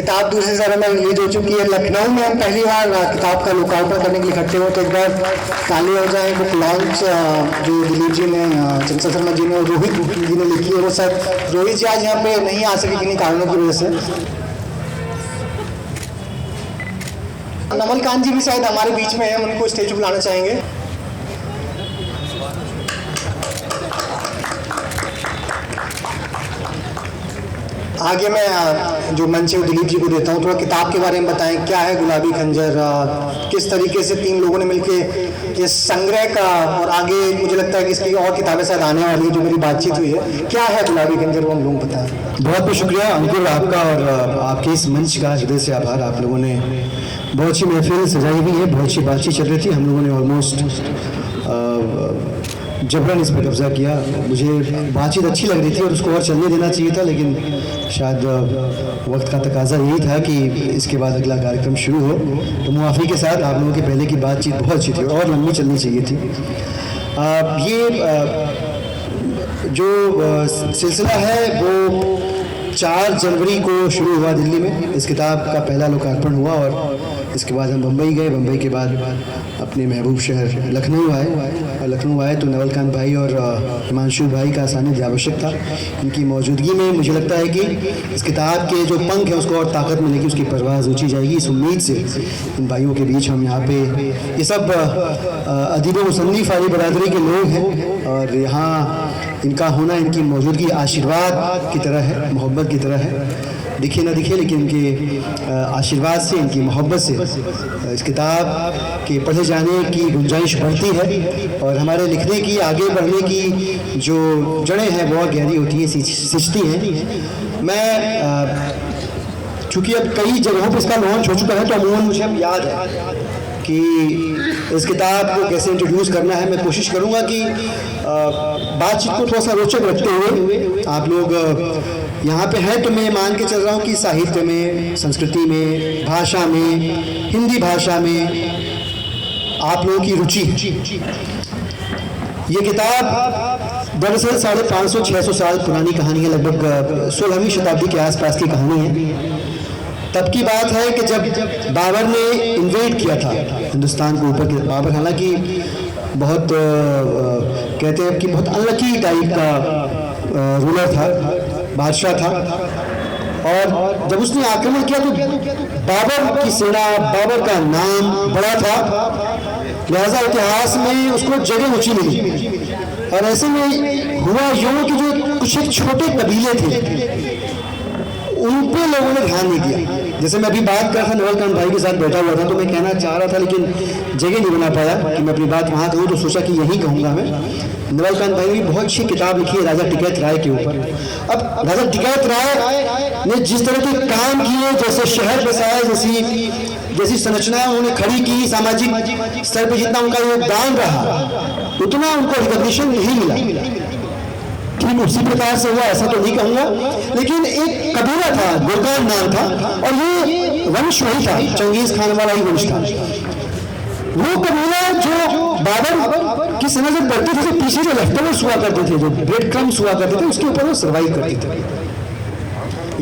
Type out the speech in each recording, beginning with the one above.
किताब दूसरे शहरों में रिलीज हो चुकी है। लखनऊ में हम पहली बार किताब का लोकार्पण करने के लिए इकट्ठे हुए, तो एक बार ताली हो जाए। बुक लॉन्च जो दिलीप जी ने, चंचल शर्मा जी ने और रोहित जी ने लिखी है, वो सर रोहित जी आज यहाँ पे नहीं आ सके किन्हीं कारणों की वजह से। नमल कांत जी भी शायद हमारे बीच में है, हम उनको स्टेज पर बुलाना चाहेंगे। आगे मैं जो मंच है दिलीप जी को देता हूँ, थोड़ा किताब के बारे में बताएं, क्या है गुलाबी खंजर, किस तरीके से तीन लोगों ने मिलकर इस संग्रह का, और आगे मुझे लगता है कि इसकी और किताबें शायद आने वाली है, जो मेरी बातचीत हुई है, क्या है गुलाबी खंजर, वो हम लोग बताएं। बहुत बहुत शुक्रिया अंकुर आपका और आपके इस मंच का हृदय से आभार। आप लोगों ने बहुत अच्छी महफिल सजाई हुई है, बहुत अच्छी बातचीत चल रही थी, हम लोगों ने ऑलमोस्ट जबरन इस पर कब्जा किया। मुझे बातचीत अच्छी लग रही थी और उसको और चलने देना चाहिए था, लेकिन शायद वक्त का तकाजा यही था कि इसके बाद अगला कार्यक्रम शुरू हो। तो मुआफ़ी के साथ आप लोगों के पहले की बातचीत बहुत अच्छी थी और लंबी चलनी चाहिए थी। ये जो सिलसिला है वो 4 जनवरी को शुरू हुआ दिल्ली में। इस किताब का पहला लोकार्पण हुआ और इसके बाद हम बम्बई गए। बम्बई के बाद अपने महबूब शहर लखनऊ आए और लखनऊ आए तो नवल कांत भाई और हिमांशु भाई का सानिध्य आवश्यक था। इनकी मौजूदगी में मुझे लगता है कि इस किताब के जो पंख हैं उसको और ताकत मिलेगी, उसकी परवाज़ ऊँची जाएगी। इस उम्मीद से इन भाइयों के बीच हम यहाँ पे, ये सब अदीब मुसन्निफ़ वाली बरादरी के लोग हैं और यहाँ इनका होना, इनकी मौजूदगी आशीर्वाद की तरह है, मोहब्बत की तरह है। दिखे ना दिखे लेकिन इनके आशीर्वाद से, इनकी मोहब्बत से इस किताब के पढ़े जाने की गुंजाइश बढ़ती है और हमारे लिखने की, आगे बढ़ने की जो जड़ें हैं वो गहरी होती हैं, सिंचती हैं। मैं चूँकि अब कई जगहों पर इसका लॉन्च हो चुका है तो अमूमन मुझे अब याद है कि इस किताब को कैसे इंट्रोड्यूस करना है। मैं कोशिश करूँगा कि बातचीत को थोड़ा सा रोचक रखते हुए, आप लोग यहाँ पे हैं तो मैं मान के चल रहा हूँ कि साहित्य में, संस्कृति में, भाषा में, हिंदी भाषा में आप लोगों की रुचि है। ये किताब दरअसल 550-600 साल पुरानी कहानी है, लगभग 16वीं शताब्दी के आसपास की कहानी है। तब की बात है कि जब बाबर ने इन्वेड किया था हिंदुस्तान के ऊपर। बाबर हालांकि बहुत कहते हैं कि बहुत अनलकी टाइप का रूलर था, बादशाह था, और जब उसने आक्रमण किया तो बाबर की सेना, बाबर का नाम बड़ा था, लिहाजा इतिहास में उसको जगह ऊंची मिली। और ऐसे में हुआ यूं कि जो कुछ एक छोटे कबीले थे उन पे लोगों ने ध्यान नहीं दिया। जैसे मैं अभी बात कर रहा था, नवल कांत भाई के साथ बैठा हुआ था तो मैं कहना चाह रहा था लेकिन जगह नहीं बना पाया कि मैं अपनी बात वहाँ कहूँ, तो सोचा कि यही कहूँगा मैं। नवल कांत भाई ने बहुत अच्छी किताब लिखी है राजा टिकैत राय के ऊपर। अब राजा टिकैत राय ने जिस तरह के काम किए, जैसे शहर बसाए, जैसी संरचनाएं उन्होंने खड़ी की, सामाजिक स्तर पर जितना उनका योगदान रहा उतना उनको रिकॉग्निशन नहीं मिला। ठीक उसी प्रकार से हुआ ऐसा तो नहीं कहूँगा, लेकिन एक कबीला था, गुरगान नाम था, और ये वंश वही था, चंगेज खान वाला ही वंश था। वो कबीला जो बाबर की सेना जब बढ़ते थे तो पीछे जो लेफ्टिनेंट्स हुआ करते थे, जो ब्रेड क्रम्स हुआ करते थे, उसके ऊपर वो सर्वाइव करते थे।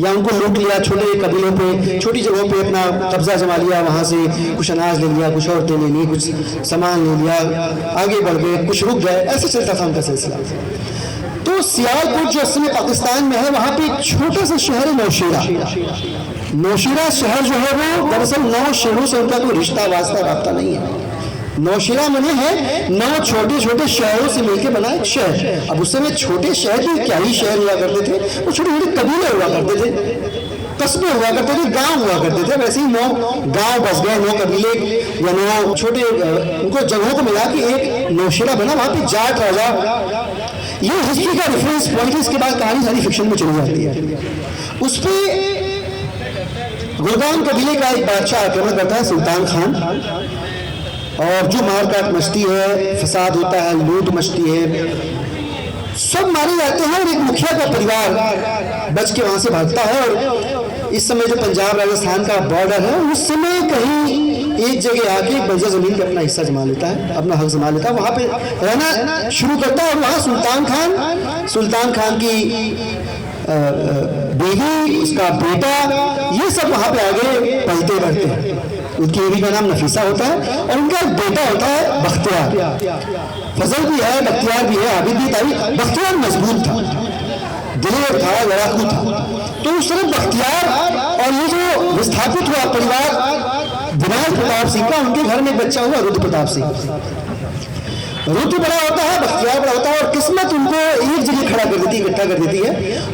या उनको लूट लिया, छोटे कबीलों पे, छोटी जगहों पे अपना कब्जा जमा लिया, वहाँ से कुछ अनाज ले लिया, कुछ औरतें ले ली, कुछ सामान ले लिया, आगे बढ़ गए, कुछ रुक गए, ऐसे चलता था उनका सिलसिला। तो सियालकोट जो इस समय पाकिस्तान में है, वहाँ पे एक छोटा सा शहर है नौशेरा। नौशेरा शहर जो है वो दरअसल 9 शहरों से उनका कोई रिश्ता वास्ता राब्ता नहीं है। नौशेरा मने है 9 छोटे छोटे शहरों से मिलकर बना एक शहर। अब उस समय छोटे शहर तो क्या ही शहर हुआ करते थे, वो छोटे छोटे कबीले हुआ करते थे, कस्बे हुआ करते थे, गांव हुआ करते थे। वैसे ही 9 गांव बस गए, 9 कबीले या 9 छोटे उनको जगहों को मिला के एक नौशेरा बना। वहाँ पे जाट राजा, ये हिस्ट्री का रेफरेंस पॉइंट है। इसके बाद कहानी सारी फिक्शन में चली जाती है। उस पर गुरगान कबीले का एक बादशाह आक्रमण करता है, सुल्तान खान, और जो मारकाट मचती है, फसाद होता है, लूट मचती है, सब मारे जाते हैं और एक मुखिया का परिवार बच के वहां से भागता है। और इस समय जो पंजाब राजस्थान का बॉर्डर है, उस समय कहीं एक जगह आके बंजर जमीन पे अपना हिस्सा जमा लेता है, अपना हक जमा लेता है, वहां पे रहना शुरू करता है। और वहां सुल्तान खान की बीवी, उसका बेटा, ये सब वहाँ पे आगे पलते बढ़ते हैं। उनकी बीवी का नाम नफीसा होता है और उनका एक बेटा होता है बख्तियार। फजल भी है, बख्तियार भी है, आबिद भी था। बख्तियार मजबूत था, दिलेर था, लड़ाकू था। तो उस तरह बख्तियार और ये जो विस्थापित हुआ परिवार दिनाज प्रताप सिंह का, उनके घर में एक बच्चा हुआ रुद्र प्रताप सिंह। रुद्र बड़ा होता है, बख्तियार बड़ा होता है और किस्मत उनको एक जगह खड़ा कर देती है, इकट्ठा कर देती है।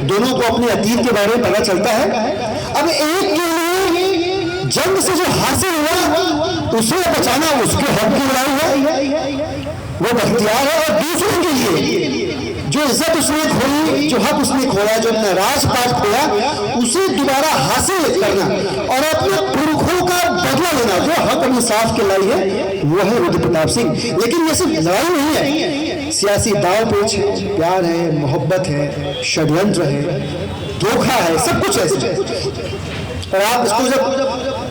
दोनों को अपने अतीत के बारे में पता चलता है। अब एक के लिए जंग से जो हासिल हुआ उसे बचाना उसके हक की लड़ाई है, वो बख्तियार है। और दूसरों के लिए जो इज्जत उसने खोई, जो हक उसने खोया, जो अपना राजपाट खोया, उसे दोबारा हासिल करना और अपने पुरखों का बदला लेना, जो हक और इंसाफ की लड़ाई है, वो है रुद्र प्रताप सिंह। लेकिन ये सिर्फ लड़ाई नहीं है, सियासी दाव पेच है, प्यार है, मोहब्बत है, षड्यंत्र है, धोखा है, सब कुछ है। और आप इसको जब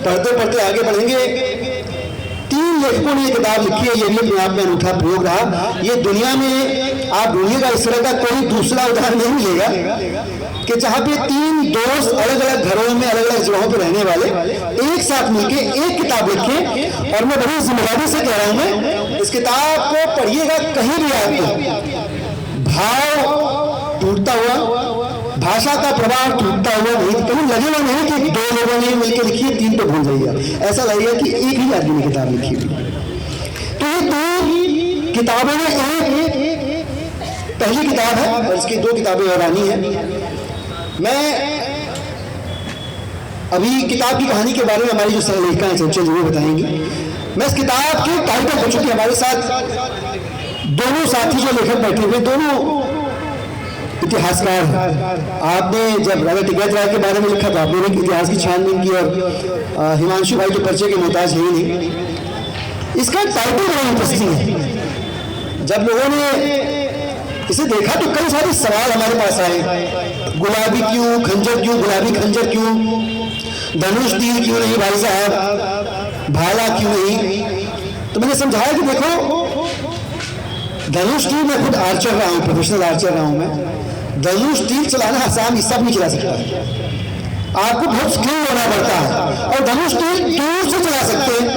पढ़ते पढ़ते आगे बढ़ेंगे, 3 लेखकों ने ये किताब लिखी है। ये भी अपने आप में अनूठा प्रयोग रहा। ये दुनिया में आप ढूंढिएगा इस तरह का कोई दूसरा उदाहरण नहीं मिलेगा कि जहां पे 3 दोस्त अलग अलग घरों में, अलग अलग जगहों पर रहने वाले एक साथ मिलके एक किताब लिखे। और मैं बड़ी जिम्मेदारी से कह रहा हूं, मैं इस किताब को पढ़िएगा, कहीं भी आपको भाव टूटता हुआ, भाषा का प्रभाव टूटता हुआ नहीं, कहीं लगेगा नहीं कि 2 लोगों ने मिलकर लिखी है, 3 पे भूल जाइएगा। ऐसा लगेगा कि एक ही आदमी ने किताब लिखी हुई। तो ये 2 किताबों में एक पहली किताब है और इसकी 2 किताबें और आनी है। मैं अभी किताब की कहानी के बारे में हमारी जो सहलेखिका है चंचल जी वो बताएंगी। मैं इस किताब की टाइटल हो चुकी, हमारे साथ दोनों साथी जो लेखक बैठे हुए, दोनों इतिहासकार हैं। आपने जब राजा टिकैत राय के बारे में लिखा था, आपने एक इतिहास की छानबीन की और हिमांशु भाई के परिचय के मोहताज है ही नहीं। इसका टाइटल बड़ा इंटरेस्टिंग है। जब लोगों ने इसे देखा तो कई सारे सवाल हमारे पास आए। गुलाबी क्यों, खंजर क्यों, गुलाबी खंजर क्यों, धनुष तीर क्यों नहीं भाई साहब, भाला क्यों नहीं। तो मैंने समझाया कि देखो, धनुष तीर, मैं खुद आर्चर रहा हूँ, प्रोफेशनल आर्चर रहा हूँ मैं। धनुष तीर चलाना आसान, सब नहीं चला सकता, आपको बहुत स्किल होना पड़ता है। और धनुष तीर दूर से चला सकते हैं,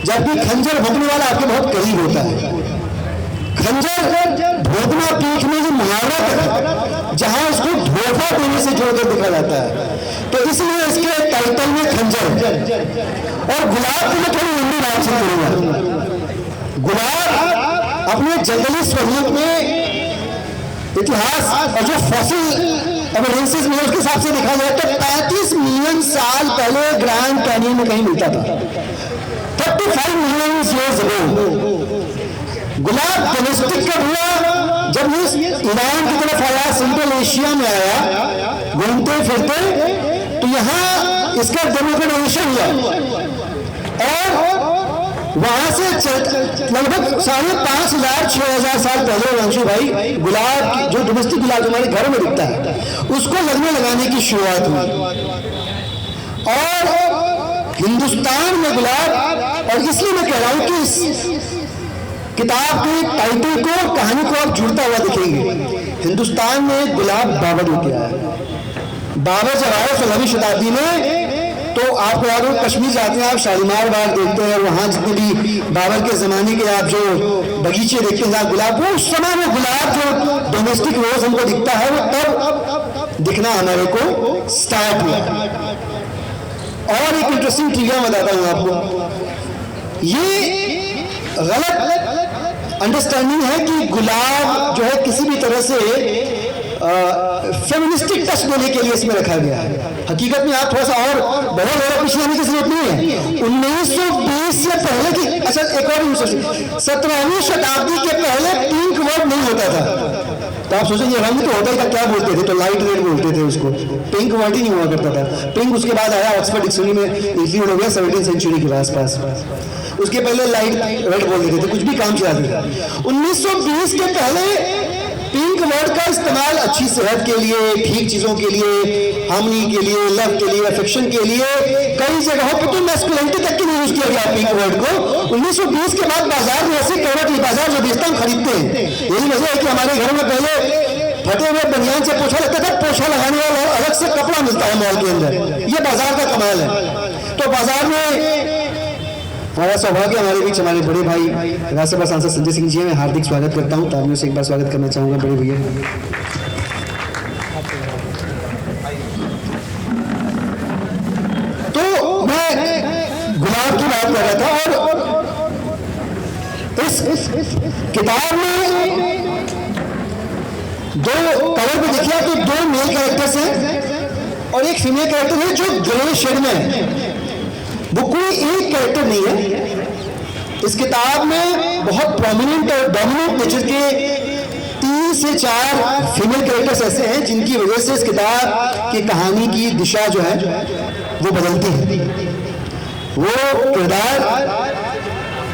जबकि खंजर भोंकने वाला आपके बहुत करीब होता है। खंजर भोंकना पीठ में जो मुहावरा है, जहां उसको धोखा देने से जोड़कर दिखा जाता है, तो इसलिए इसके टाइटल में खंजर। और गुलाब को मैं थोड़ी लंबी बात से करूंगा। गुलाब अपने जंगली स्वरूप में इतिहास और जो फॉसिल एविडेंसेस में उसके हिसाब से देखा जाए तो 35 मिलियन साल पहले ग्रैंड कैनियन में कहीं मिलता था। 35 मिलियन ईयर्स अगो। गुलाब डोमेस्टिक कब हुआ? जब ये ईरान की तरफ आया, सेंट्रल एशिया में आया घूमते फिरते, तो यहाँ इसका डेमोक्रेटाइजेशन हुआ और वहां से लगभग 5,500-6,000 साल पहले वंशु भाई गुलाब, जो डोमेस्टिक गुलाब जो हमारे घर में दिखता है, उसको लगने लगाने की शुरुआत हुई। और हिंदुस्तान में गुलाब, और इसलिए मैं कह रहा हूं कि इस किताब के टाइटल को, कहानी को आप जुड़ता हुआ दिखेंगे। हिंदुस्तान में गुलाब बाबर लेके आया। बाबर जब आए 16वीं शताब्दी में, तो आपको याद हो कश्मीर जाते हैं आप, शालीमार बाग देखते हैं, वहाँ जितने भी बाबर के ज़माने के आप जो बगीचे देखते हैं गुलाब, वो उस समय में गुलाब जो डोमेस्टिक रोज हमको दिखता है, वो तब दिखना हमारे को स्टार्ट हुआ। और एक इंटरेस्टिंग चीज़ मैं बताता हूँ आपको, ये गलत अंडरस्टैंडिंग है कि गुलाब जो है किसी भी तरह से फेमिनिस्टिक टच देने के लिए इसमें रखा गया है। हकीकत में आप थोड़ा सा और बहुत ज़्यादा पीछे आने की जरूरत नहीं है। 1920 से पहले की, अच्छा एक और 17वीं शताब्दी के पहले पिंक वर्ड नहीं होता था। तो आप सोचेंगे रंग तो होता ही था, क्या बोलते थे? तो लाइट रेड बोलते थे उसको, पिंक वर्ड ही नहीं हुआ करता था। पिंक उसके बाद आया, ऑक्सफोर्ड डिक्शनरी में इंक्लूड हो गया 17वीं सेंचुरी के आसपास। उसके पहले लाइट रेड बोल देते थे, कुछ भी काम चलाते थे। 1920 के पहले पिंक वर्ड का इस्तेमाल अच्छी सेहत के लिए, ठीक चीजों के लिए, हार्मनी के लिए, लव के लिए, अफेक्शन के लिए, कई जगहों पर तो मैस्कुलिनिटी तक के लिए यूज किया गया पिंक वर्ड को। 1920 के बाद बाजार में ऐसे कवच, बाजार जो बेचता हम खरीदते हैं। यही वजह है कि हमारे घरों में पहले फटे हुए बनियान से पोछा लगता था, पोछा लगाने वाला अलग से कपड़ा मिलता है मॉल के अंदर। ये बाजार का कमाल है। तो बाजार में हमारा सौभाग्य, हमारे बीच हमारे बड़े भाई राज्यसभा सांसद संजय सिंह जी, मैं हार्दिक स्वागत करता हूँ। तालियों से एक बार स्वागत करना चाहूँगा बड़े भैया। तो मैं गुलाब की बात कर रहा था, और इस किताब में दो कवर पे देखिए तो दो मेल कैरेक्टर्स हैं और एक फीमेल कैरेक्टर है जो ग्रे शेड में है। वो कोई एक कैरेक्टर नहीं है। इस किताब में बहुत प्रोमिनेंट और डोमिनेंट नेचर के 3 से 4 फीमेल कैरेक्टर्स ऐसे हैं जिनकी वजह से इस किताब की कहानी की दिशा जो है वो बदलती है। वो किरदार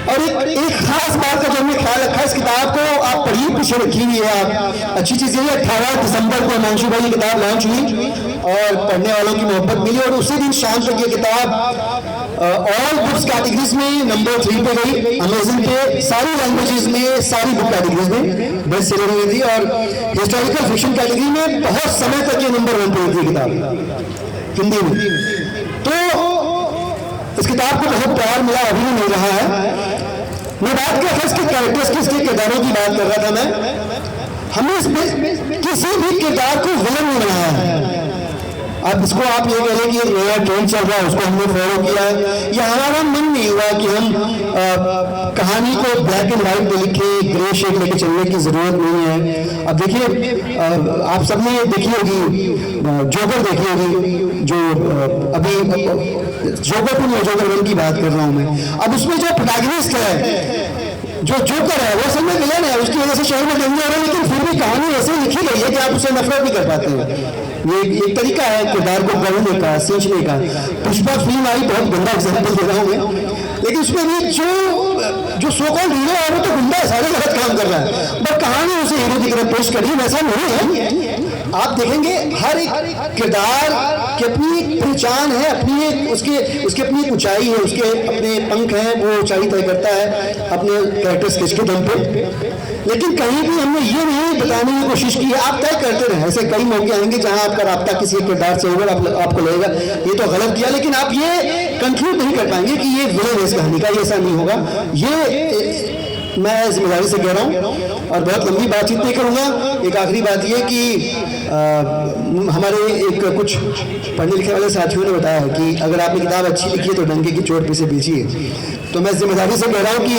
और एक खास बात का जो हमने ख्याल रखा, इस किताब को आप पढ़िए, पीछे रखी हुई है आप। अच्छी चीज़ ये 18 दिसंबर को हिमांशु भाई की किताब लॉन्च हुई और पढ़ने वालों की मोहब्बत मिली, और उसी दिन शाम तक ये किताब ऑल बुक्स कैटेगरीज में नंबर 3 पे गई, अमेज़न पे सारी लैंग्वेजेस में, सारी बुक कैटेगरीज में बेस्ट सेलर हुई थी, और हिस्टोरिकल फिक्शन कैटेगरी में बहुत समय तक ये नंबर 1 पे हुई थी किताब हिंदी में। तो इस किताब को बहुत प्यार मिला, अभी भी मिल रहा है। मैं बात कर रहा था इसके कैरेक्टर्स की, इसके किरदारों की बात कर रहा था मैं। हमने इसमें किसी भी किरदार को विलन नहीं बनाया है। अब इसको आप ये कह लें कि एक नया ट्रेंड चल रहा है, उसको हमने फॉलो किया है, या हमारा मन नहीं हुआ कि हम कहानी को ब्लैक एंड व्हाइट में लिखे, ग्रे शेड लेके चलने की जरूरत नहीं है। अब देखिए, आप सबने देखी होगी जोकर, देखी होगी, जो अभी जोकर टू नहीं, जोकर 1 की बात कर रहा हूँ मैं। अब उसमें जो प्रोटैगनिस्ट है, जो जोकर है, वो सब में विलन है, उसकी वजह से शहर में दंगे हो रहे हैं, लेकिन फिर भी कहानी ऐसे लिखी गई है कि आप उसे नफरत नहीं कर पाते हैं। ये एक तरीका है किरदार को गढ़ने का, सींचने का। पुष्पा फिल्म आई, बहुत गंदा एग्जाम्पल दे रहा हूँ मैं, लेकिन उसमें भी जो सो कॉल्ड हीरो है वो तो गुंडा है, सारे गलत काम कर रहा है, बट कहानी उसे हीरो की तरह पेश करी, वैसा नहीं है। आप देखेंगे हर एक किरदार की अपनी एक पहचान है, अपनी एक उसकी अपनी एक ऊंचाई है, उसके अपने पंख हैं, वो ऊंचाई तय करता है अपने कैरेक्टर स्केच के दम पे। लेकिन कहीं भी हमने ये नहीं बताने की कोशिश की है, आप तय करते रहे। ऐसे कई मौके आएंगे जहां आपका राब्ता किसी एक किरदार से होगा, आपको लगेगा ये तो गलत किया, लेकिन आप ये कंक्लूड नहीं कर पाएंगे कि ये विलेन है इस कहानी का, ऐसा नहीं होगा। ये मैं जिम्मेदारी से कह रहा हूँ और बहुत लंबी बातचीत नहीं करूँगा। एक आखिरी बात ये कि हमारे एक कुछ पढ़ने लिखने वाले साथियों ने बताया कि अगर आपने किताब अच्छी लिखी है तो डंके की चोट पीछे बेचिए। तो मैं जिम्मेदारी से कह रहा हूँ कि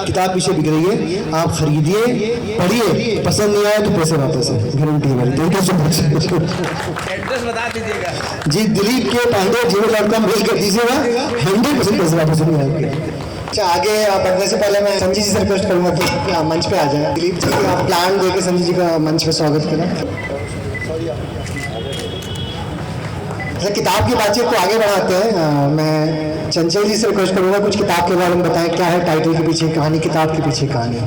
किताब पीछे बिक रही है, आप खरीदिए, पढ़िए, पसंद नहीं आया तो पैसे वापस है, गारंटी है। Thank you so much. Address बता दीजिएगा जी, दिलीप के पांडे gmail.com मेल कर दीजिएगा, 100% पैसे वापस होंगे आपके। अच्छा, आगे बढ़ने से पहले मैं संजय जी से रिक्वेस्ट करूंगा कि आप मंच पे आ जाएं। दिलीप जी, आप प्लान देके संजय जी का मंच पे स्वागत करें। अच्छा, किताब की बातचीत को आगे बढ़ाते हैं। मैं चंचल जी से रिक्वेस्ट करूंगा कुछ किताब के बारे में बताएं, क्या है टाइटल के पीछे कहानी, किताब के पीछे कहानी।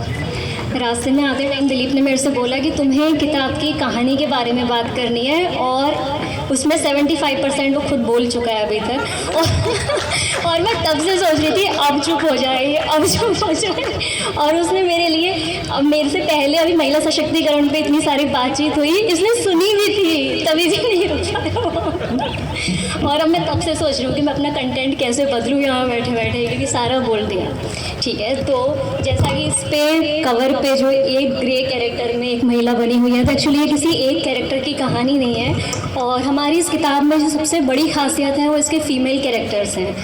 रास्ते में आते टाइम दिलीप ने मेरे से बोला कि तुम्हें किताब की कहानी के बारे में बात करनी है, और उसमें 75% वो खुद बोल चुका है अभी तक। और मैं तब से सोच रही थी अब चुप हो जाए, अब चुप हो जाए। और उसने मेरे लिए, अब मेरे से पहले अभी महिला सशक्तिकरण पे इतनी सारी बातचीत हुई, इसने सुनी भी थी, तभी से नहीं रुक पाया। और अब मैं तब से सोच रही हूँ कि मैं अपना कंटेंट कैसे बदलूँ यहाँ बैठे बैठे, क्योंकि सारा बोल दिया। ठीक है, तो जैसा कि इस पे कवर पे जो एक ग्रे कैरेक्टर में एक महिला बनी हुई है, तो एक्चुअली ये किसी एक कैरेक्टर की कहानी नहीं है। और हमारी इस किताब में जो सबसे बड़ी खासियत है वो इसके फीमेल कैरेक्टर्स हैं।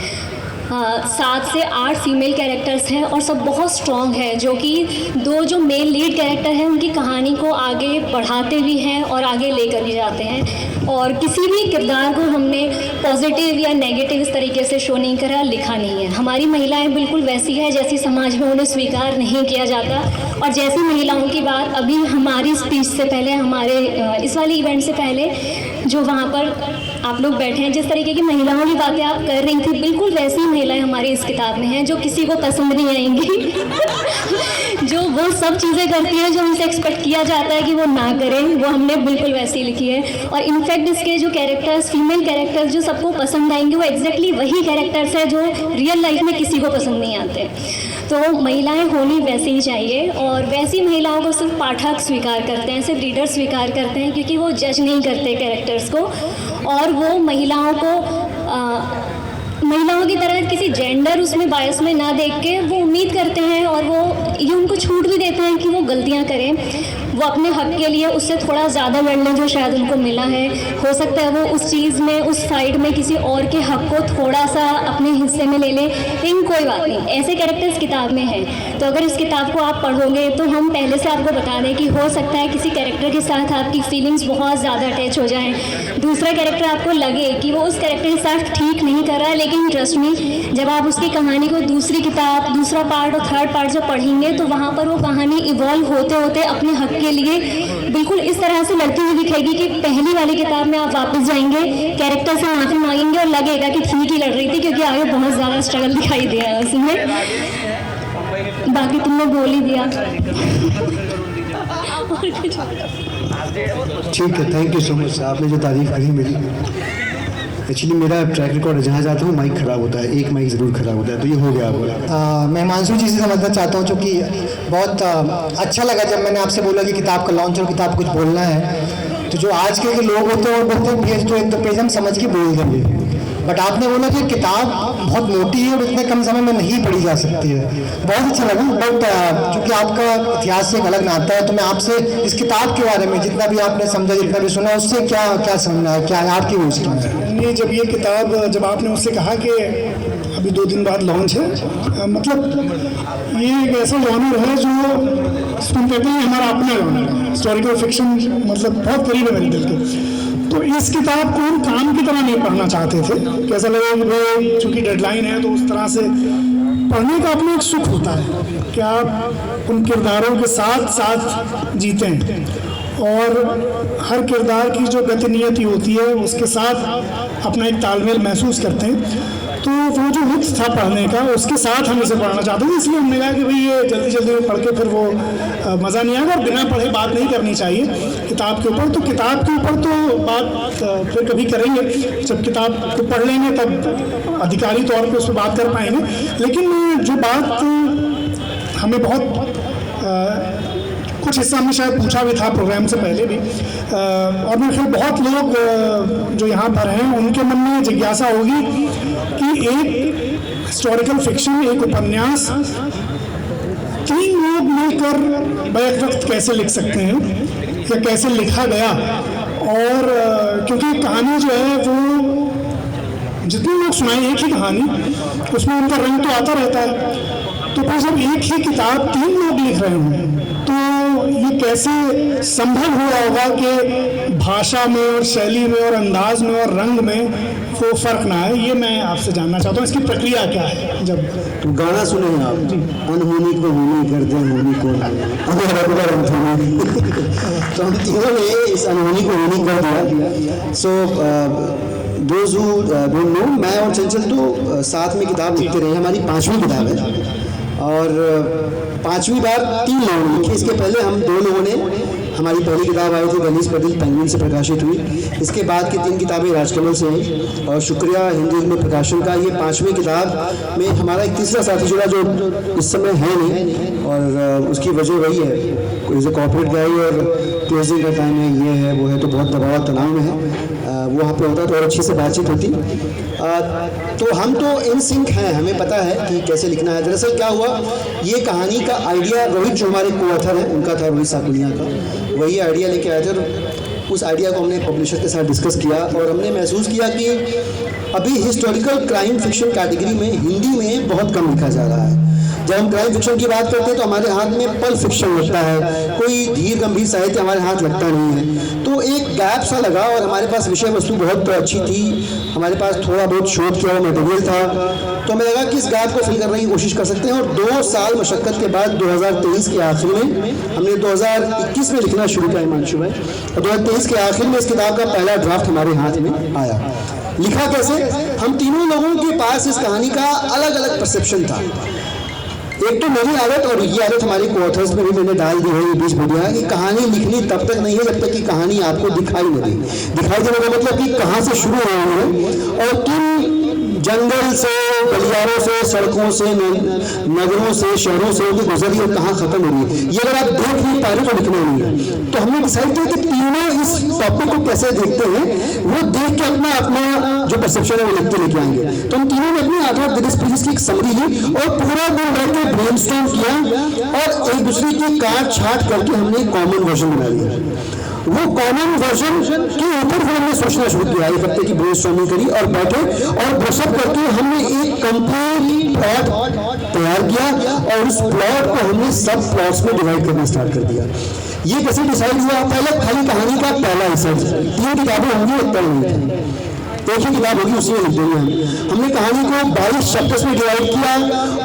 7 से 8 फीमेल कैरेक्टर्स हैं और सब बहुत स्ट्रॉन्ग है, जो कि 2 जो मेन लीड कैरेक्टर हैं उनकी कहानी को आगे बढ़ाते भी हैं और आगे लेकर भी जाते हैं। और किसी भी किरदार को हमने पॉजिटिव या नेगेटिव इस तरीके से शो नहीं करा, लिखा नहीं है। हमारी महिलाएं बिल्कुल वैसी है जैसी समाज में उन्हें स्वीकार नहीं किया जाता। और जैसी महिलाओं की बात अभी हमारी स्पीच से पहले, हमारे इस वाले इवेंट से पहले जो वहाँ पर आप लोग बैठे हैं, जिस तरीके की महिलाओं की बातें आप कर रही थी, बिल्कुल वैसी महिलाएं हमारी इस किताब में हैं जो किसी को पसंद नहीं आएंगी जो वो सब चीज़ें करती हैं जो उनसे एक्सपेक्ट किया जाता है कि वो ना करें, वो हमने बिल्कुल वैसी लिखी है। और इनफैक्ट इसके जो कैरेक्टर्स, फीमेल कैरेक्टर्स जो सबको पसंद आएंगे, वो एग्जैक्टली वही कैरेक्टर्स हैं जो रियल लाइफ में किसी को पसंद नहीं आते। तो महिलाएं होनी वैसे ही चाहिए, और वैसी महिलाओं को सिर्फ पाठक स्वीकार करते हैं, सिर्फ रीडर स्वीकार करते हैं, क्योंकि वो जज नहीं करते कैरेक्टर्स को, और वो महिलाओं की तरह किसी जेंडर उसमें बायस में ना देख के वो उम्मीद करते हैं, और वो ये उनको छूट भी देते हैं कि वो गलतियां करें, वो अपने हक के लिए उससे थोड़ा ज़्यादा लड़ लें जो शायद उनको मिला है। हो सकता है वो उस चीज़ में, उस फाइट में किसी और के हक को थोड़ा सा अपने हिस्से में ले लें, लेकिन कोई बात नहीं, ऐसे कैरेक्टर्स किताब में हैं। तो अगर इस किताब को आप पढ़ोगे तो हम पहले से आपको बता दें कि हो सकता है किसी कैरेक्टर के साथ आपकी फीलिंग्स बहुत ज़्यादा अटैच हो जाएँ, दूसरा कैरेक्टर आपको लगे कि वो उस कैरेक्टर के साथ ठीक नहीं कर रहा है, लेकिन ट्रस्ट मी, जब आप उसकी कहानी को दूसरी किताब, दूसरा पार्ट और थर्ड पार्ट जब पढ़ेंगे तो वहाँ पर वो कहानी इवॉल्व होते होते अपने हक के लिए बिल्कुल इस तरह से लड़ती हुई दिखेगी कि पहली वाली किताब में आप वापस जाएंगे, कैरेक्टर से माफी मांगेंगे और लगेगा कि ठीक ही लड़ रही थी, क्योंकि आगे बहुत ज़्यादा स्ट्रगल दिखाई दे रहा है उसमें। बाकी तुमने बोल ही दिया। ठीक है, थैंक यू सो मच, आपने जो तारीफ करी मेरी। एक्चुअली मेरा ट्रैक रिकॉर्ड जहाँ जाता हूँ माइक ख़राब होता है, एक माइक ज़रूर ख़राब होता है, तो ये हो गया आपको। मैं हिमांशु जी से समझना चाहता हूँ, चूँकि बहुत अच्छा लगा जब मैंने आपसे बोला कि किताब का लॉन्च और किताब कुछ बोलना है, तो जो आज के लोग होते हैं वो बोलते हैं पेज तो एक तो पेज हम समझ के बोल देंगे, बट आपने बोला कि किताब बहुत मोटी है और इतने कम समय में नहीं पढ़ी जा सकती है, बहुत अच्छा लगा। बट चूँकि आपका इतिहास से एक अलग नाता है, तो मैं आपसे इस किताब के बारे में जितना भी आपने समझा, जितना भी सुना, उससे क्या क्या समझना है, क्या आपकी व्यूज़ क्या है? ये जब ये किताब, जब आपने उससे कहा कि अभी 2 दिन बाद लॉन्च है, मतलब ये एक ऐसा जॉनर है जो सुन कहते हैं हमारा अपना जॉनर है, हिस्टोरिकल फिक्शन, मतलब बहुत करीब है मेरे दिल के। तो इस किताब को हम काम की तरह नहीं पढ़ना चाहते थे, कैसा लगे कि भाई चूँकि डेडलाइन है तो उस तरह से पढ़ने का अपना एक सुख होता है कि आप उन किरदारों के साथ साथ जीते हैं, और हर किरदार की जो गति नियति होती है उसके साथ अपना एक तालमेल महसूस करते हैं। तो वो जो लुत्फ था पढ़ने का, उसके साथ हम इसे पढ़ना चाहते थे, इसलिए हमने कहा कि भाई ये जल्दी जल्दी में पढ़ के फिर वो मज़ा नहीं आएगा, और बिना पढ़े बात नहीं करनी चाहिए किताब के ऊपर। तो किताब के ऊपर तो बात फिर कभी करेंगे, जब किताब को पढ़ लेंगे तब अधिकारी तौर पर उस पर बात कर पाएंगे। लेकिन जो बात हमें बहुत कुछ हिस्सा हमने शायद पूछा भी था प्रोग्राम से पहले भी, और मेरे ख्याल बहुत लोग जो यहाँ पर हैं उनके मन में जिज्ञासा होगी कि एक हिस्टोरिकल फिक्शन, एक उपन्यास 3 लोग मिलकर बैक वक्त कैसे लिख सकते हैं या कैसे लिखा गया। और क्योंकि कहानी जो है वो जितने लोग सुनाए एक ही कहानी, उसमें उनका रंग तो आता रहता है, तो फिर जब एक ही किताब 3 लोग लिख रहे हों तो ये कैसे संभव हुआ होगा कि भाषा में और शैली में और अंदाज में और रंग में वो फर्क ना है। ये मैं आपसे जानना चाहता हूँ, इसकी प्रक्रिया क्या है। जब तो गाना सुने आप, अनहोनी को होनी कर दे, होनी को तो हम तीनों ने इस अनहोनी को होनी कर दिया। So those who don't know, मैं और चंचल तो साथ में किताब लिखते रहे, हमारी 5वीं किताब है, और 5वीं बार 3 लोगों ने लिखी। इसके पहले हम 2 लोगों ने, हमारी पहली किताब आई थी गलीस पदिल पेंगुइन से प्रकाशित हुई, इसके बाद की 3 किताबें राजकमल से हैं, और शुक्रिया हिंदी में प्रकाशन का। ये 5वीं किताब में हमारा एक तीसरा साथी जुड़ा जो इस समय है नहीं, और उसकी वजह वही है, कोई जो कॉर्पोरेट गाई और क्लोजिंग का टाइम है, ये है वो है, तो बहुत दबाव तनाव में है, वो वहाँ पे होता तो और अच्छी से बातचीत होती। तो हम तो इन सिंक हैं, हमें पता है कि कैसे लिखना है। दरअसल क्या हुआ, ये कहानी का आइडिया रोहित जो हमारे को-ऑथर हैं उनका था, रोहित साकुलिया का, वही आइडिया लेके आए थे, और उस आइडिया को हमने पब्लिशर के साथ डिस्कस किया, और हमने महसूस किया कि अभी हिस्टोरिकल क्राइम फिक्शन कैटेगरी में हिंदी में बहुत कम लिखा जा रहा है। जब हम क्राइम फिक्शन की बात करते हैं तो हमारे हाथ में पल फिक्शन लगता है, कोई धीर गंभीर साहित्य हमारे हाथ लगता नहीं है। तो एक गैप सा लगा और हमारे पास विषय वस्तु बहुत अच्छी थी, हमारे पास थोड़ा बहुत शोध किया हुआ मटेरियल था, तो हमें लगा कि इस गैप को फिल करने की कोशिश कर सकते हैं। और 2 साल मशक्क़त के बाद 2023 के आखिर में हमने 2021 में लिखना शुरू किया हिमांशु भाई, और 2023 के आखिर में इस किताब का पहला ड्राफ्ट हमारे हाथ में आया। लिखा कैसे? हम तीनों लोगों के पास इस कहानी का अलग अलग परसेप्शन था। एक तो मेरी आदत, और ये आदत हमारी को-ऑथर्स में भी मैंने डाल दी है ये बीच मीडिया, कि कहानी लिखनी तब तक नहीं है जब तक कि कहानी आपको दिखाई नहीं दे। दिखाई देने का मतलब कि कहाँ से शुरू हो रही है और किन जंगल से, गलियारों से, सड़कों से, नगरों से, शहरों से उनकी गुजरी और कहाँ खत्म हो रही है। ये अगर आप देख नहीं पा रहे तो लिखना नहीं है। तो हमने डिसाइड किया कि तीनों इस टॉपिक को कैसे देखते हैं, वो देख के अपना जो परसेप्शन है वो लिखते लेके आएंगे। तो हम तीनों ने अपने 8 पेजेस की एक समरी ली और पूरा दिन बैठ के ब्रेनस्टॉर्म किया और एक दूसरे की काट छाट करके हमने एक कॉमन वर्जन बना लिया। वो कॉमन वर्जन के ऊपर फिर हमने सोचना शुरू किया, एक हफ्ते की ब्रेनस्टॉर्मिंग करी और बैठे और ब्रशअप करके हमने एक कंप्लीट प्लॉट तैयार किया और उस प्लॉट को हमने सब प्लॉट्स में डिवाइड करना स्टार्ट कर दिया। ये कैसे डिसाइड हुआ? पहले खाली कहानी का पहला हिस्सा, 3 किताबें होंगी, उत्तर नहीं, एक ही किताब होगी, उसी में लिख देंगे हम। हमने कहानी को 22 चैप्टर्स में डिवाइड किया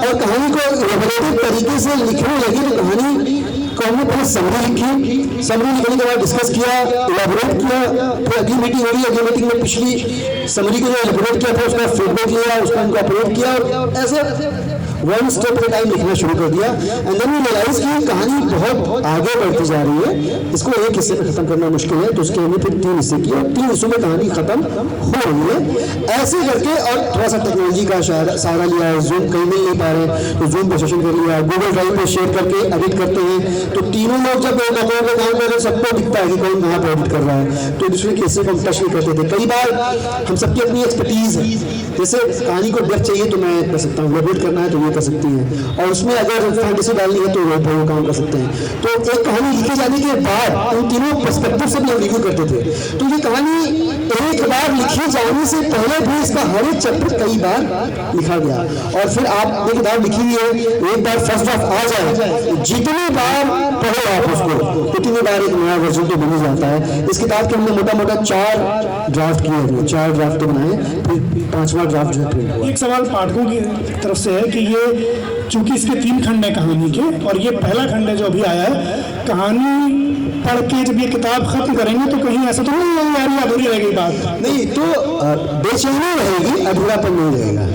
और कहानी को रेगुलेटिव तरीके से लिखने लगे। तो कहानी को हमने पहले समरी लिखी, समरी लिखने के बाद डिस्कस किया, इलेबोरेट किया, फिर अगली मीटिंग हुई, अगली मीटिंग में पिछली समरी को इलेबोरेट किया, फिर उसका फीडबैक लिया, उसको इनकॉर्पोरेट किया और ऐसे 1 स्टेप एट टाइम लिखना शुरू कर दिया। एंड देन वी रियलाइज कि कहानी बहुत आगे बढ़ती जा रही है, इसको एक हिस्से में खत्म करना मुश्किल है, तो उसके हमने फिर 3 हिस्से किए और 3 हिस्सों में कहानी खत्म हो रही है। ऐसे करके और थोड़ा सा टेक्नोलॉजी का सहारा लिया, जूम कहीं मिल नहीं पा रहे तो जूम पे सेशन कर लिया, गूगल ड्राइव पे शेयर करके एडिट करते हैं। तो तीनों लोग जब डॉक्यूमेंट पे काम कर रहे हैं सबको दिखता है कि कौन कहाँ पर एडिट कर रहा है, तो दूसरे के हिस्से को हम टच नहीं करते थे। कई बार हम सबकी अपनी एक्सपर्टीज है, जैसे कहानी को डेप्थ चाहिए तो मैं कर सकता हूँ, एडिट करना है तो ये कर सकती है, और उसमें अगर फैंटेसी डालनी है तो वो काम कर सकते हैं। तो एक कहानी लिखे जाने के बाद उन तीनों पर्सपेक्टिव से भी हम रिव्यू करते थे। तो ये कहानी एक बार लिखे जाने से पहले भी इसका हर एक चैप्टर कई बार लिखा गया और फिर आप एक किताब लिखी हुई है, एक बार फर्स्ट ड्राफ्ट आ जाए, जितनी बार पढ़ो आप उसको उतनी बार एक नया वर्जन तो बन जाता है। इस किताब के हमने मोटा मोटा 4 ड्राफ्ट किए, 4 ड्राफ्ट तो बनाए, फिर 5वां ड्राफ्ट जो है। एक सवाल पाठकों की तरफ से है कि ये चूंकि इसके 3 खंड है कहानी के और ये पहला खंड है जो अभी आया है, कहानी पढ़ के जब ये किताब खत्म करेंगे तो कहीं ऐसा तो नहीं है यार ये अधूरी रहेगी बात? नहीं, तो बेचैनी रहेगी, अधूरापन नहीं रहेगा।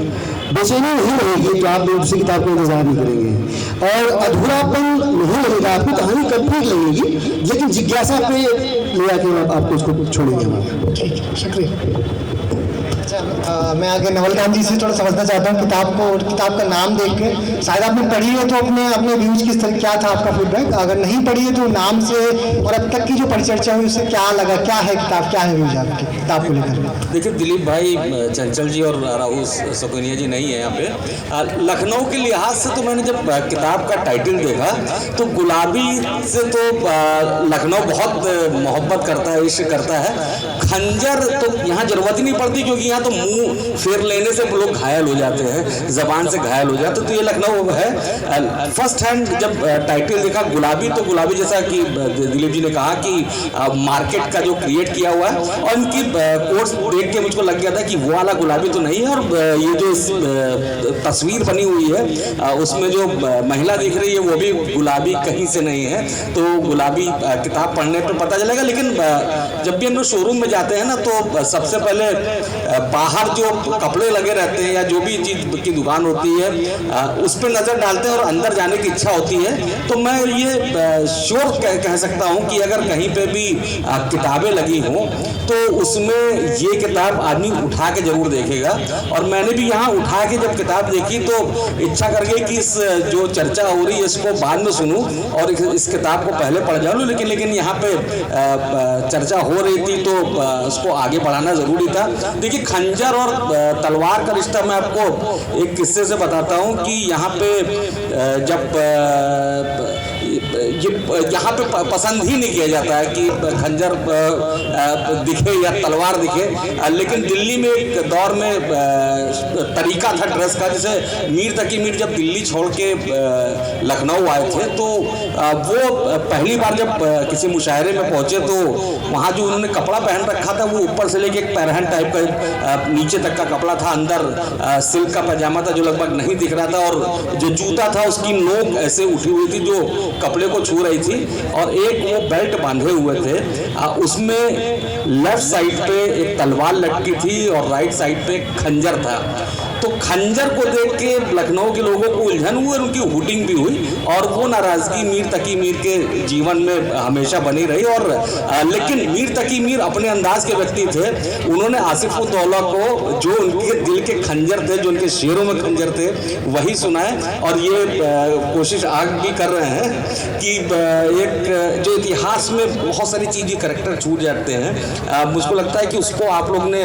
बेचैनी नहीं रहेगी तो आप दूसरी किताब का इंतजार नहीं करेंगे और अधूरापन नहीं लगेगा, आपको कहानी कंप्लीट लगेगी, लेकिन जिज्ञासा पे ले आके आपको उसको छोड़ेंगे हम। ठीक है, शुक्रिया। मैं आगे नवलकांत जी से थोड़ा समझना चाहता हूँ किताब को, किताब का नाम देख के शायद आपने पढ़ी है तो अपने व्यूज किस तरह, क्या था आपका फीडबैक? अगर नहीं पढ़ी है तो नाम से और अब तक की जो परिचर्चा हुई उससे क्या लगा, क्या है किताब, क्या है व्यूज आपके किताब को लेकर? देखिए, दिलीप भाई, चंचल जी और राहुल सकुनिया जी नहीं है यहाँ पे। लखनऊ के लिहाज से तो मैंने जब किताब का टाइटल देखा तो गुलाबी से तो लखनऊ बहुत मोहब्बत करता है, इश्क करता है। खंजर तो यहाँ जरूरत ही नहीं पड़ती क्योंकि यहाँ तो मुंह फेर लेने से लोग घायल हो जाते हैं, जबान से घायल हो जाते, तो ये लखनऊ है। फर्स्ट हैंड जब टाइटल देखा गुलाबी, तो गुलाबी जैसा कि दिलीप जी ने कहा कि मार्केट का जो क्रिएट किया हुआ है, और इनकी कोट्स देख के मुझको लग गया था कि वो वाला गुलाबी तो नहीं है। और ये जो तस्वीर बनी हुई है उसमें जो महिला दिख रही है वो भी गुलाबी कहीं से नहीं है। तो गुलाबी किताब पढ़ने पर पता चलेगा। लेकिन जब भी हम लोग शोरूम में जाते हैं ना तो सबसे पहले बाहर जो कपड़े लगे रहते हैं या जो भी चीज़ की दुकान होती है उस पर नज़र डालते हैं और अंदर जाने की इच्छा होती है। तो मैं ये श्योर कह सकता हूँ कि अगर कहीं पे भी किताबें लगी हों तो उसमें ये किताब आदमी उठा के जरूर देखेगा। और मैंने भी यहाँ उठा के जब किताब देखी तो इच्छा कर गई कि इस जो चर्चा हो रही है इसको बाद में सुनूं और इस किताब को पहले पढ़ जाऊँ। लेकिन यहाँ पे चर्चा हो रही थी तो उसको आगे बढ़ाना ज़रूरी था। देखिए, खंजर और तलवार का रिश्ता मैं आपको एक किस्से से बताता हूँ कि यहाँ पे जब ये यहाँ पे पसंद ही नहीं किया जाता है कि खंजर दिखे या तलवार दिखे, लेकिन दिल्ली में एक दौर में तरीका था ड्रेस का, जैसे मीर तकी मीर जब दिल्ली छोड़ के लखनऊ आए थे तो वो पहली बार जब किसी मुशायरे में पहुंचे तो वहाँ जो उन्होंने कपड़ा पहन रखा था वो ऊपर से लेके एक पैरहन टाइप का नीचे तक का कपड़ा था, अंदर सिल्क का पैजामा था जो लगभग नहीं दिख रहा था, और जो जूता था उसकी नोक ऐसे उठी हुई थी जो कपड़े को छू रही थी, और एक वो बेल्ट बांधे हुए थे, उसमें लेफ्ट साइड पे एक तलवार लटकी थी और राइट साइड पे एक खंजर था। तो खंजर को देख के लखनऊ के लोगों को उलझन हुई और उनकी हुटिंग भी हुई, और वो नाराजगी मीर तकी मीर के जीवन में हमेशा बनी रही। और लेकिन मीर तकी मीर अपने अंदाज के व्यक्ति थे, उन्होंने आसिफ उद दौला को जो उनके दिल के खंजर थे, जो उनके शेरों में खंजर थे, वही सुनाए। और ये कोशिश आग भी कर रहे हैं कि एक जो इतिहास में बहुत सारी चीज़ें करेक्टर छूट जाते हैं, मुझको लगता है कि उसको आप लोग ने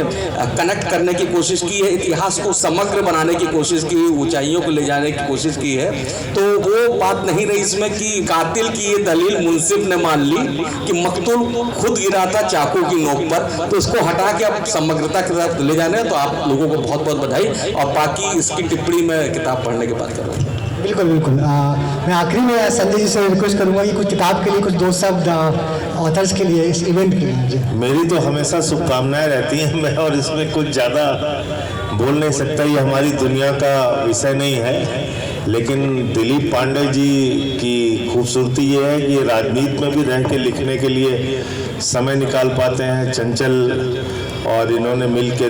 कनेक्ट करने की कोशिश की है, इतिहास को समग्र बनाने की कोशिश की, ऊंचाइयों को ले जाने की कोशिश की है। तो वो बात नहीं रही इसमें कि कातिल की ये दलील मुंसिफ ने मान ली कि मकतूल खुद गिरा था चाकू की नोक पर, तो उसको हटा के अब समग्रता के साथ ले जाने। तो आप लोगों को बहुत बहुत बधाई, और बाकी इसकी टिप्पणी में किताब पढ़ने के बाद करूँगा। बिल्कुल बिल्कुल। मैं आखिरी में संजय जी से रिक्वेस्ट करूंगा कि कुछ किताब के लिए कुछ 2 शब्द ऑथर्स के लिए, इस इवेंट के लिए। मेरी तो हमेशा शुभकामनाएं रहती हैं, मैं और इसमें कुछ ज़्यादा बोल नहीं सकता, ये हमारी दुनिया का विषय नहीं है। लेकिन दिलीप पांडे जी की खूबसूरती ये है कि ये राजनीति में भी रह के लिखने के लिए समय निकाल पाते हैं, चंचल, और इन्होंने मिल के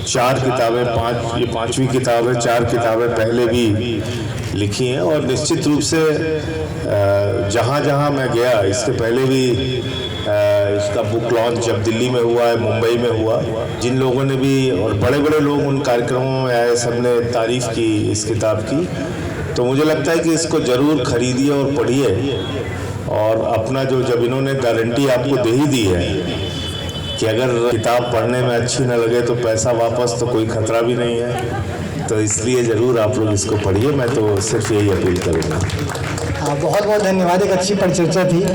4 किताबें, ये 5वीं किताब है, 4 किताबें पहले भी लिखी हैं। और निश्चित रूप से जहाँ जहाँ मैं गया, इसके पहले भी इसका बुक लॉन्च जब दिल्ली में हुआ है, मुंबई में हुआ, जिन लोगों ने भी, और बड़े बड़े लोग उन कार्यक्रमों में आए, सबने तारीफ़ की इस किताब की। तो मुझे लगता है कि इसको ज़रूर खरीदिए और पढ़िए, और अपना जो, जब इन्होंने गारंटी आपको दे ही दी है कि अगर किताब पढ़ने में अच्छी न लगे तो पैसा वापस, तो कोई खतरा भी नहीं है। तो इसलिए ज़रूर आप लोग इसको पढ़िए, मैं तो सिर्फ यही अपील करूँगा। बहुत बहुत धन्यवाद, एक अच्छी परिचर्चा थी।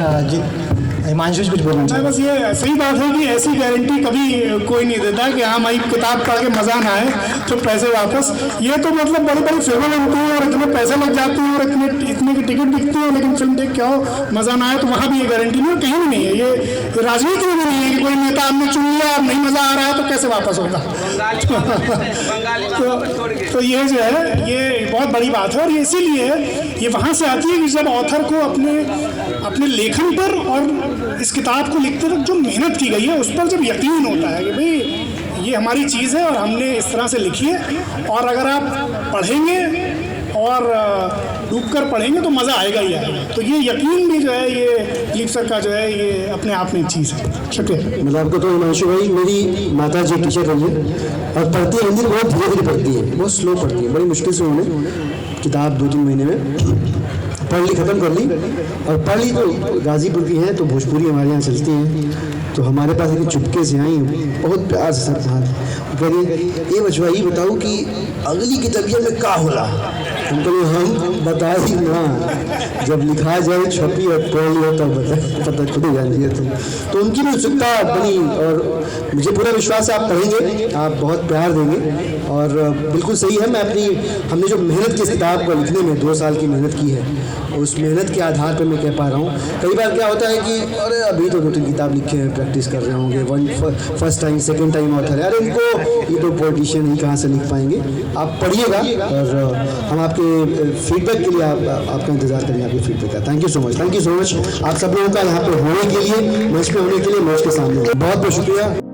हिमांशु कुछ बोलना चाहिए? बस ये सही बात है कि ऐसी गारंटी कभी कोई नहीं देता कि हाँ भाई किताब पढ़ के मज़ा ना आए तो पैसे वापस। ये तो मतलब बड़ी बड़ी फिल्में बनती हैं और इतने पैसे लग जाते हैं और इतने की टिकट बिकती है, लेकिन फिल्म देख के आओ मज़ा ना आए, तो वहाँ भी ये गारंटी नहीं, कहीं भी नहीं है। ये राजनीति में भी नहीं है कि कोई नेता आपने चुन लिया, अब नहीं मज़ा आ रहा है तो कैसे वापस होगा। तो ये जो है ये बहुत बड़ी बात है, और ये इसीलिए ये वहाँ से आती है कि जब ऑथर को अपने लेखन पर और इस किताब को लिखते वक्त जो मेहनत की गई है उस पर जब यकीन होता है कि भाई ये हमारी चीज़ है और हमने इस तरह से लिखी है, और अगर आप पढ़ेंगे और डूबकर पढ़ेंगे तो मज़ा आएगा ही आएगा। तो ये यकीन भी जो है, ये दिलीप सर का जो है, ये अपने आप में एक चीज़ है। शुक्रिया। मतलब आपको तो हिमांशु भाई, मेरी माता जी टीचर रही है और पढ़ती है हिंदी, बहुत धीरे धीरे पढ़ती है, बहुत स्लो पढ़ती है, बड़ी मुश्किल से उन्होंने किताब 2-3 महीने में पढ़ ली, ख़त्म कर ली। और पढ़ ली तो गाजीपुर की है, तो भोजपुरी हमारे यहाँ चलती हैं, तो हमारे पास एक चुपके से आई, बहुत प्यार से सब साथ करिए, ये बचवा ही बताऊँ कि अगली की तबीयत में का होला, हम कभी हम बता ही ना, जब लिखा जाए छपी और पढ़ लिया तब पता खुद ही जान लिया तो उनकी भी उत्सुकता बनी, और मुझे पूरा विश्वास है आप पढ़ेंगे, आप बहुत प्यार देंगे। और बिल्कुल सही है, हमने जो मेहनत की इस किताब को लिखने में 2 साल की मेहनत की है, उस मेहनत के आधार पर मैं कह पा रहा हूँ। कई बार क्या होता है कि अरे अभी तो 2-3 किताब लिखे हैं, प्रैक्टिस कर रहे होंगे, first time second time author है, अरे इनको ये तो पॉलिटिशियन ही कहाँ से लिख पाएंगे। आप पढ़िएगा और हम आपके फीडबैक के लिए आपका इंतजार करेंगे, आपके फीडबैक का। Thank you so much, thank you so much आप सब लोगों का यहाँ पे होने के लिए, मंच पे होने के लिए, मंच के सामने बहुत बहुत शुक्रिया।